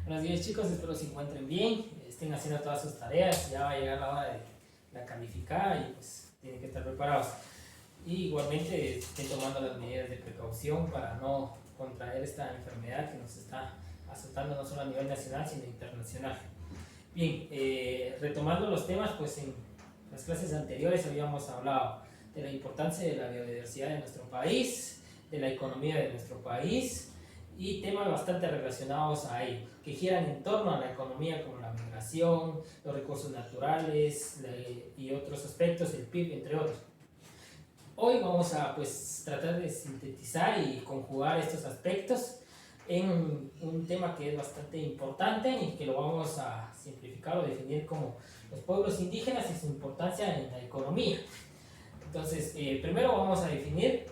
Buenos días chicos, espero se encuentren bien, estén haciendo todas sus tareas, ya va a llegar la hora de la calificada y pues tienen que estar preparados. Y igualmente estén tomando las medidas de precaución para no contraer esta enfermedad que nos está azotando no solo a nivel nacional sino internacional. Bien, retomando los temas, pues en las clases anteriores habíamos hablado de la importancia de la biodiversidad de nuestro país, de la economía de nuestro país, y temas bastante relacionados a ello, que giran en torno a la economía como la migración, los recursos naturales y otros aspectos, el PIB, entre otros. Hoy vamos a tratar de sintetizar y conjugar estos aspectos en un tema que es bastante importante y que lo vamos a simplificar o definir como los pueblos indígenas y su importancia en la economía. Entonces, primero vamos a definir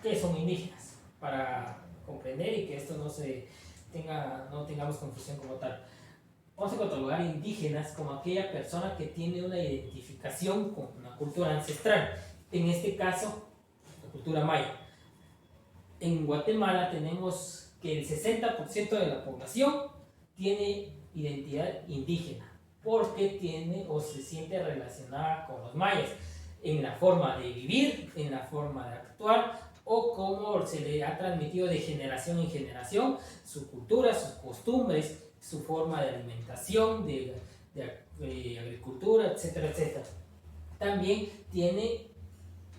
qué son indígenas, para comprender y que esto no tengamos confusión como tal. Vamos a catalogar indígenas como aquella persona que tiene una identificación con una cultura ancestral, en este caso, la cultura maya. En Guatemala tenemos que el 60% de la población tiene identidad indígena, porque tiene o se siente relacionada con los mayas, en la forma de vivir, en la forma de actuar, o cómo se le ha transmitido de generación en generación su cultura, sus costumbres, su forma de alimentación, de agricultura, etcétera, etcétera. También tiene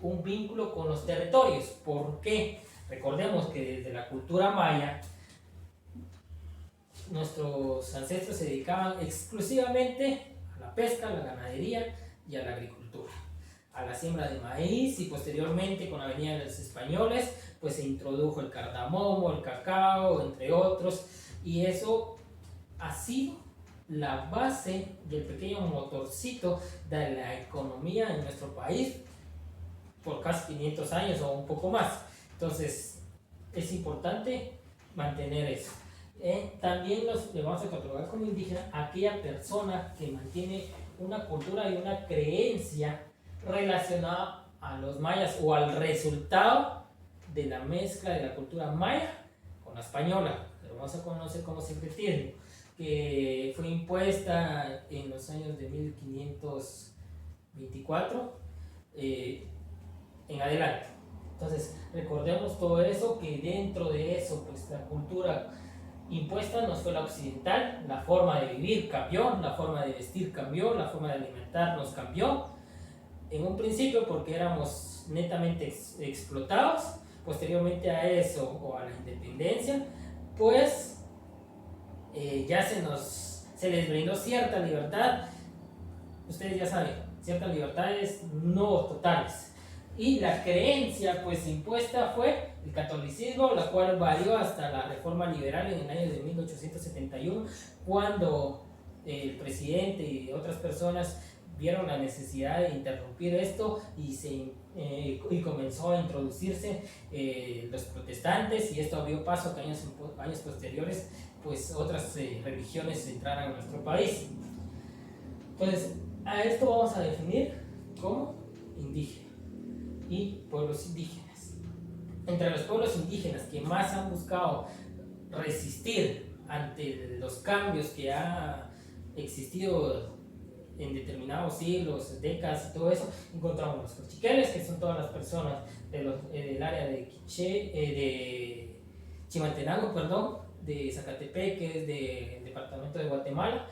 un vínculo con los territorios. ¿Por qué? Recordemos que desde la cultura maya, nuestros ancestros se dedicaban exclusivamente a la pesca, a la ganadería y a la agricultura, a la siembra de maíz, y posteriormente con la venida de los españoles pues se introdujo el cardamomo, el cacao, entre otros, y eso ha sido la base del pequeño motorcito de la economía en nuestro país por casi 500 años o un poco más. Entonces es importante mantener eso. También le vamos a catalogar como indígena a aquella persona que mantiene una cultura y una creencia relacionada a los mayas o al resultado de la mezcla de la cultura maya con la española, que lo vamos a conocer como secretismo, que fue impuesta en los años de 1524 en adelante. Entonces recordemos todo eso, que dentro de eso pues la cultura impuesta nos fue la occidental, la forma de vivir cambió, la forma de vestir cambió, la forma de alimentarnos cambió. En un principio porque éramos netamente explotados, posteriormente a eso o a la independencia, pues ya se les brindó cierta libertad, ustedes ya saben, ciertas libertades no totales. Y la creencia pues impuesta fue el catolicismo, la cual varió hasta la reforma liberal en el año de 1871, cuando el presidente y otras personas vieron la necesidad de interrumpir esto y comenzó a introducirse los protestantes, y esto abrió paso a que años posteriores pues otras religiones entraran a nuestro país. Entonces a esto vamos a definir como indígena y pueblos indígenas. Entre los pueblos indígenas que más han buscado resistir ante los cambios que ha existido en determinados siglos, décadas y todo eso, encontramos los cochiqueles, que son todas las personas del área de Chimaltenango, de Zacatepec, que es del departamento de Guatemala.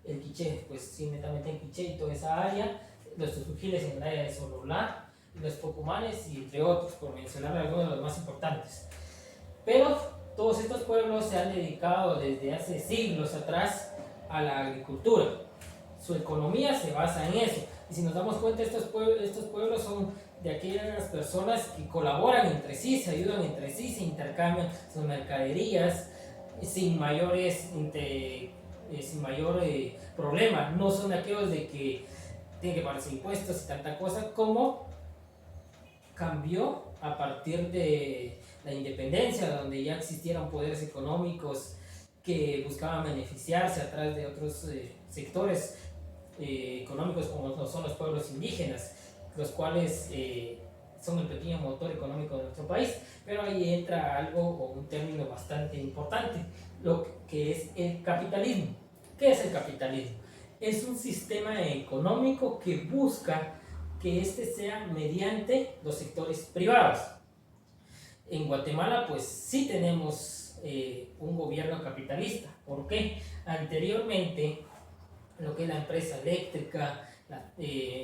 El quiché, pues sí, netamente en quiché y toda esa área. Los tutuquiles en el área de Sololá, los pocumanes y entre otros, por mencionar algunos de los más importantes. Pero todos estos pueblos se han dedicado desde hace siglos atrás a la agricultura. Su economía se basa en eso. Y si nos damos cuenta, estos pueblos son de aquellas personas que colaboran entre sí, se ayudan entre sí, se intercambian sus mercaderías sin mayor problema. No son aquellos de que tienen que pagarse impuestos y tanta cosa, como cambió a partir de la independencia, donde ya existieron poderes económicos que buscaban beneficiarse a través de otros sectores económicos, como son los pueblos indígenas, los cuales son el pequeño motor económico de nuestro país. Pero ahí entra algo o un término bastante importante, que es el capitalismo. ¿Qué es el capitalismo? Es un sistema económico que busca que este sea mediante los sectores privados. En Guatemala pues sí tenemos un gobierno capitalista. ¿Por qué? Anteriormente lo que es la empresa eléctrica,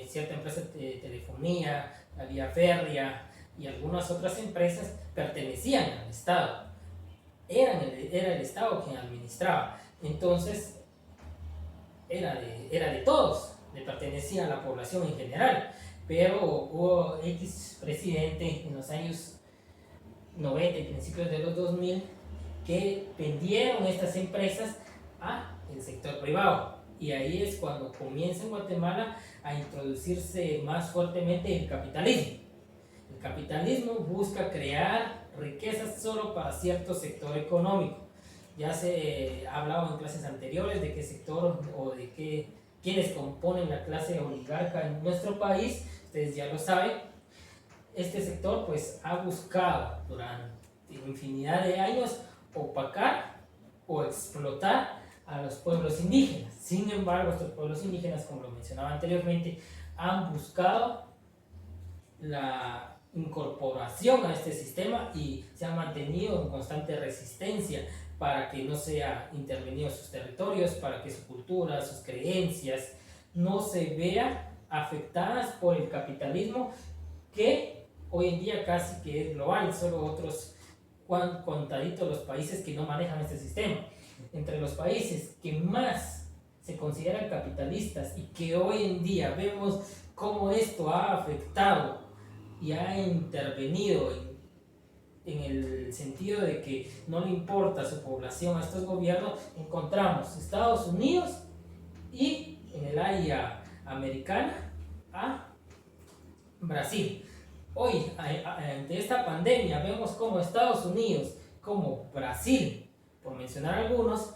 cierta empresa de telefonía, la vía férrea y algunas otras empresas pertenecían al Estado. Era el Estado quien administraba. Entonces era de todos, le pertenecía a la población en general. Pero hubo X presidente en los años 90 y principios de los 2000 que vendieron estas empresas al sector privado. Y ahí es cuando comienza en Guatemala a introducirse más fuertemente el capitalismo. El capitalismo busca crear riquezas solo para cierto sector económico. Ya se ha hablado en clases anteriores de qué sector o de quiénes componen la clase oligarca en nuestro país. Ustedes ya lo saben. Este sector pues ha buscado durante infinidad de años opacar o explotar a los pueblos indígenas. Sin embargo, estos pueblos indígenas, como lo mencionaba anteriormente, han buscado la incorporación a este sistema y se han mantenido en constante resistencia para que no sea intervenido sus territorios, para que su cultura, sus creencias no se vean afectadas por el capitalismo que hoy en día casi que es global. Solo otros contaditos los países que no manejan este sistema. Entre los países que más se consideran capitalistas y que hoy en día vemos cómo esto ha afectado y ha intervenido en el sentido de que no le importa su población a estos gobiernos, encontramos Estados Unidos y en el área americana a Brasil. Hoy, ante esta pandemia, vemos como Estados Unidos, como Brasil, por mencionar algunos,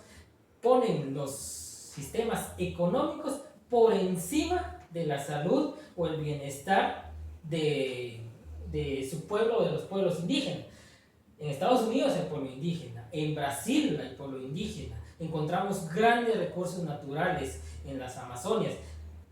ponen los sistemas económicos por encima de la salud o el bienestar de su pueblo, de los pueblos indígenas. En Estados Unidos el pueblo indígena, en Brasil el pueblo indígena. Encontramos grandes recursos naturales en las Amazonias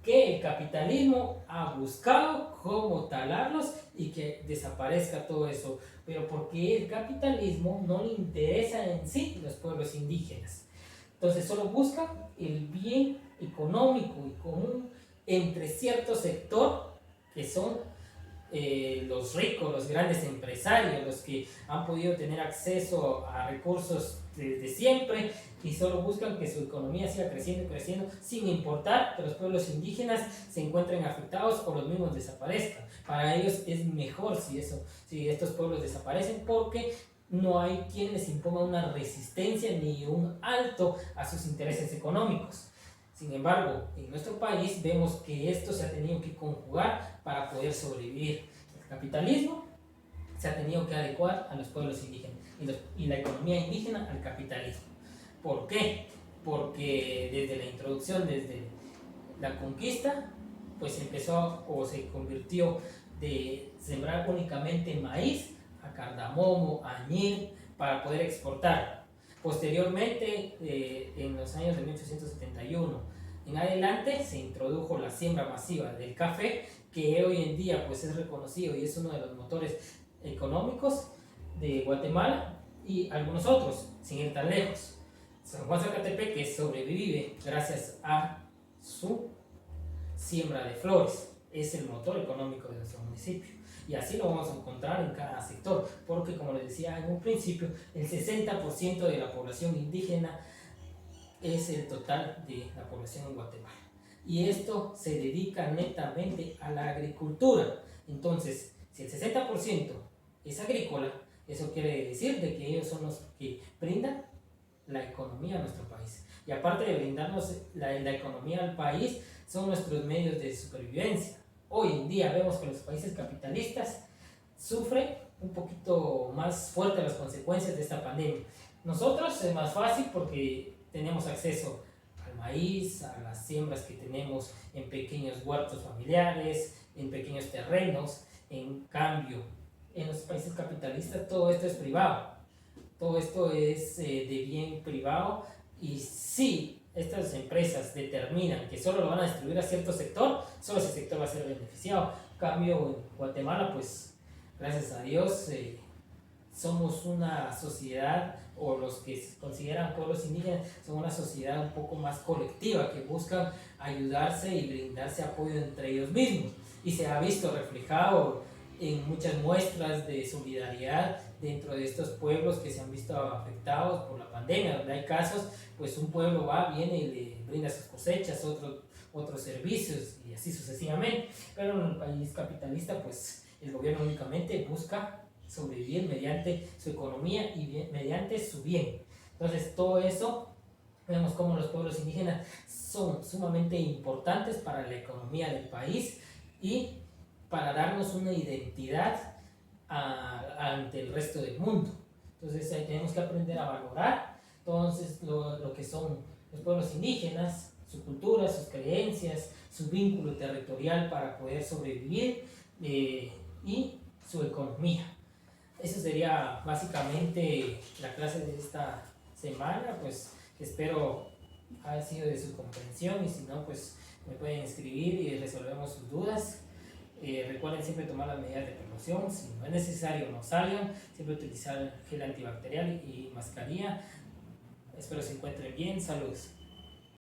que el capitalismo ha buscado cómo talarlos y que desaparezca todo eso, pero porque el capitalismo no le interesa en sí los pueblos indígenas. Entonces solo busca el bien económico y común entre cierto sector que son los ricos, los grandes empresarios, los que han podido tener acceso a recursos desde siempre y solo buscan que su economía siga creciendo y creciendo sin importar que los pueblos indígenas se encuentren afectados o los mismos desaparezcan. Para ellos es mejor si estos pueblos desaparecen, porque no hay quien les imponga una resistencia ni un alto a sus intereses económicos. Sin embargo, en nuestro país vemos que esto se ha tenido que conjugar para poder sobrevivir. El capitalismo se ha tenido que adecuar a los pueblos indígenas y la economía indígena al capitalismo. ¿Por qué? Porque desde la introducción, desde la conquista, pues empezó o se convirtió de sembrar únicamente maíz a cardamomo, añil, para poder exportar. Posteriormente, en los años de 1871 en adelante, se introdujo la siembra masiva del café, que hoy en día pues, es reconocido y es uno de los motores económicos de Guatemala y algunos otros, sin ir tan lejos. San Juan Zacatepec, que sobrevive gracias a su siembra de flores, es el motor económico de nuestro municipio. Y así lo vamos a encontrar en cada sector, porque como les decía en un principio, el 60% de la población indígena es el total de la población en Guatemala. Y esto se dedica netamente a la agricultura. Entonces, si el 60% es agrícola, eso quiere decir de que ellos son los que brindan la economía a nuestro país. Y aparte de brindarnos la economía al país, son nuestros medios de supervivencia. Hoy en día vemos que los países capitalistas sufren un poquito más fuerte las consecuencias de esta pandemia. Nosotros es más fácil porque tenemos acceso al maíz, a las siembras que tenemos en pequeños huertos familiares, en pequeños terrenos. En cambio, en los países capitalistas todo esto es privado. todo esto es de bien privado, y si estas empresas determinan que solo lo van a distribuir a cierto sector, solo ese sector va a ser beneficiado. En cambio, en Guatemala, pues gracias a Dios, somos una sociedad, o los que se consideran pueblos indígenas, son una sociedad un poco más colectiva, que buscan ayudarse y brindarse apoyo entre ellos mismos. Y se ha visto reflejado en muchas muestras de solidaridad dentro de estos pueblos que se han visto afectados por la pandemia, donde hay casos, pues un pueblo va, viene y le brinda sus cosechas, otros servicios y así sucesivamente. Pero en un país capitalista, pues el gobierno únicamente busca sobrevivir mediante su economía y mediante su bien. Entonces todo eso, vemos cómo los pueblos indígenas son sumamente importantes para la economía del país y para darnos una identidad ante el resto del mundo. Entonces ahí tenemos que aprender a valorar entonces lo que son los pueblos indígenas, su cultura, sus creencias, su vínculo territorial para poder sobrevivir, y su economía. Eso sería básicamente la clase de esta semana, pues espero haya sido de su comprensión, y si no, pues me pueden escribir y resolvemos sus dudas. Recuerden siempre tomar las medidas de precaución, si no es necesario no salgan, siempre utilizar gel antibacterial y mascarilla. Espero se encuentren bien, saludos.